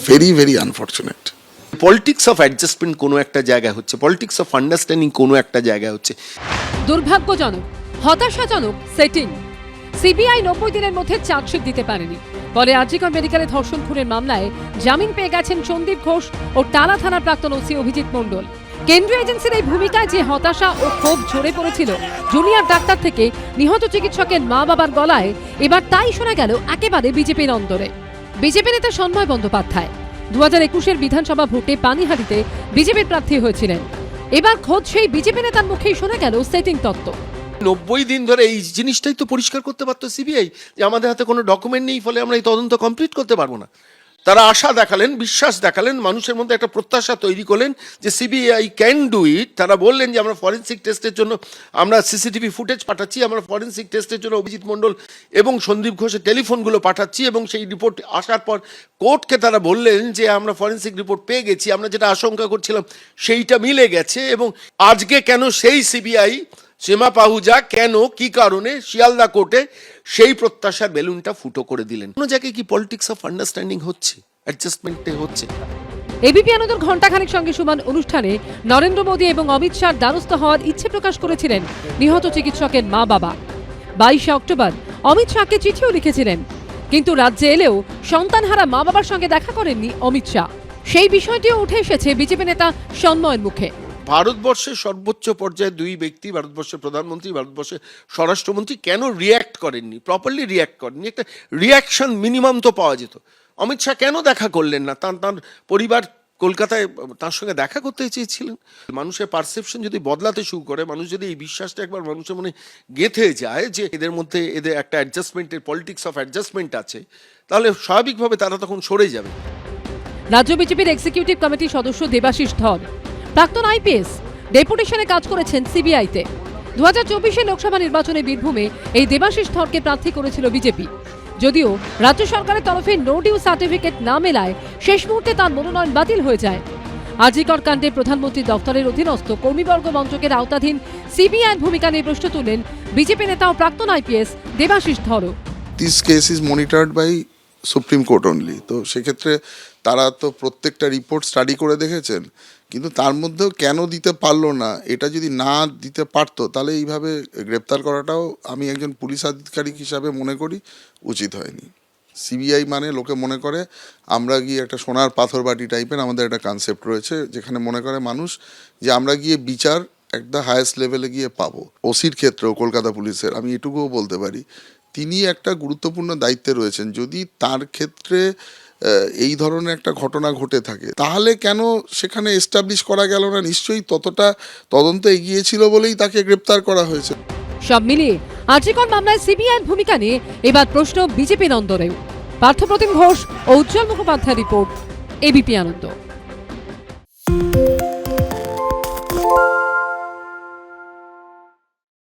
Very very unfortunate. Politics of adjustment কোনো একটা জায়গায় হচ্ছে, পলিটিক্স অফ আন্ডারস্ট্যান্ডিং কোনো একটা জায়গায় হচ্ছে। দুর্ভাগ্যজনক, হতাশাজনক সেটিং। সিবিআই 90 দিনের মধ্যে চার্জশিট দিতে পারেনি। ফলে আরজিকর মেডিকেলে ধর্ষণ খুনের মামলায় জামিন পেয়ে গেছেন সন্দীপ ঘোষ ও টালা থানার প্রাক্তন ওসি অভিজিৎ মণ্ডল। কেন্দ্রীয় এজেন্সির এই ভূমিকায় যে হতাশা ও ক্ষোভ ঝরে পড়েছিল জুনিয়র ডাক্তার থেকে নিহত চিকিৎসকের মা বাবার গলায়, এবার তাই শোনা গেল একেবারে বিজেপির অন্তরে। বিজেপি নেতা সন্ময় বন্দ্যোপাধ্যায় 2021-এর বিধানসভা ভোটে পানিহাটিতে বিজেপির প্রার্থী হয়েছিলেন। এবার খোদ সেই বিজেপি নেতার মুখেই শোনা গেল সেটিং তত্ত্ব। 90 দিন ধরে এই জিনিসটাই তো পরিষ্কার করতে পারতো সিবিআই, যে আমাদের হাতে কোনো ডকুমেন্ট নেই, ফলে আমরা এই তদন্ত কমপ্লিট করতে পারবো না। তারা আশা দেখালেন, বিশ্বাস দেখালেন, মানুষের মধ্যে একটা প্রত্যাশা তৈরি করলেন যে সিবিআই ক্যান ডু ইট। তারা বললেন যে আমরা ফরেন্সিক টেস্টের জন্য আমরা সিসিটিভি ফুটেজ পাঠাচ্ছি, আমরা ফরেন্সিক টেস্টের জন্য অভিজিৎ মণ্ডল এবং সন্দীপ ঘোষের টেলিফোনগুলো পাঠাচ্ছি, এবং সেই রিপোর্ট আসার পর কোর্টকে তারা বললেন যে আমরা ফরেন্সিক রিপোর্ট পেয়ে গেছি, আমরা যেটা আশঙ্কা করছিলাম সেইটা মিলে গেছে। এবং আজকে কেন সেই সিবিআই সীমা পাহুজা কেন কি কারণে শিয়ালদা কোর্টে সেই প্রত্যাশার বেলুনটা ফুটো করে দিলেন? কোনো জায়গায় কি পলিটিক্স অফ আন্ডারস্ট্যান্ডিং হচ্ছে, অ্যাডজাস্টমেন্টে হচ্ছে? এবিপি আনন্দর ঘণ্টাখানেক সঙ্গে সমান অনুষ্ঠানে নরেন্দ্র মোদী এবং অমিত শাহর দ্বারস্থ হওয়ার ইচ্ছে প্রকাশ করেছিলেন নিহত চিকিৎসকের মা বাবা। 22শে অক্টোবর অমিত শাহকে চিঠিও লিখেছিলেন, কিন্তু রাজ্যে এলেও সন্তানহারা মা বাবার সঙ্গে দেখা করেননি অমিত শাহ। সেই বিষয়টিও উঠে এসেছে বিজেপি নেতা সন্ময়ের মুখে। ভারতবর্ষের সর্বোচ্চ পর্যায়ে দুই ব্যক্তি, ভারতবর্ষের প্রধানমন্ত্রী, ভারতবর্ষের স্বরাষ্ট্রমন্ত্রী, কেন রিয়্যাক্ট করেননি, প্রপারলি রিয়্যাক্ট করেননি? একটা রিয়াকশন মিনিমাম তো পাওয়া যেত। অমিত শাহ কেন দেখা করলেন না? তার পরিবার কলকাতায় তার সঙ্গে দেখা করতে চেয়েছিলেন। মানুষের পারসেপশন যদি বদলাতে শুরু করে, মানুষ যদি এই বিশ্বাসটা একবার মানুষের মনে গেঁথে যায় যে এদের মধ্যে এদের একটা অ্যাডজাস্টমেন্টের পলিটিক্স অফ অ্যাডজাস্টমেন্ট আছে, তাহলে স্বাভাবিকভাবে তারা তখন সরে যাবে। রাজ্য বিজেপির এক্সিকিউটিভ কমিটির সদস্য দেবাশিস ধর প্রাক্তন আইপিএস, ডেপুটেশনে কাজ করেছেন সিবিআইতে। 2024-এর লোকসভা নির্বাচনে বীরভূমে এই দেবাশিস ধরকে প্রার্থী করেছিল বিজেপি। যদিও রাজ্য সরকারের তরফে নো ডিউ সার্টিফিকেট না মেলায় শেষ মুহূর্তে তার মনোনয়ন বাতিল হয়ে যায়। আরজিকর কাণ্ডে প্রধানমন্ত্রী দফতরের অধীনস্থ কর্মীবর্গ মন্ত্রকের আওতাধীন সিবিআইয়ের ভূমিকা নিয়ে প্রশ্ন তুললেন বিজেপি নেতা ও প্রাক্তন আইপিএস দেবাশিস ধরও। This case is monitored by supreme court only. তো সেক্ষেত্রে তারা তো প্রত্যেকটা রিপোর্ট স্টাডি করে দেখেছেন, কিন্তু তার মধ্যেও কেন দিতে পারলো না, এটা যদি না দিতে পারতো তাহলে এইভাবে গ্রেপ্তার করাটাও আমি একজন পুলিশ আধিকারিক হিসাবে মনে করি উচিত হয়নি। সিবিআই মানে লোকে মনে করে আমরা গিয়ে একটা সোনার পাথর বাটি টাইপের আমাদের একটা কনসেপ্ট রয়েছে, যেখানে মনে করে মানুষ যে আমরা গিয়ে বিচার একটা হায়েস্ট লেভেলে গিয়ে পাবো। ওসির ক্ষেত্রেও কলকাতা পুলিশের আমি এটুকুও বলতে পারি, তিনি একটা গুরুত্বপূর্ণ দায়িত্বে রয়েছেন। যদি তার ক্ষেত্রে এই ধরনের একটা ঘটনা ঘটে থাকে তাহলে কেন সেখানে এস্টাবলিশ করা গেল না? নিশ্চয়ই ততটা তদন্ত এগিয়েছিল বলেই তাকে গ্রেপ্তার করা হয়েছে। সব মিলিয়ে আরজিকর মামলায় সিবিআইয়ের ভূমিকা নিয়ে এবার প্রশ্ন বিজেপির অন্তরেও। পার্থপ্রতিম ঘোষ ও উজ্জ্বল মুখোপাধ্যায় রিপোর্ট, এবিপি আনন্দ।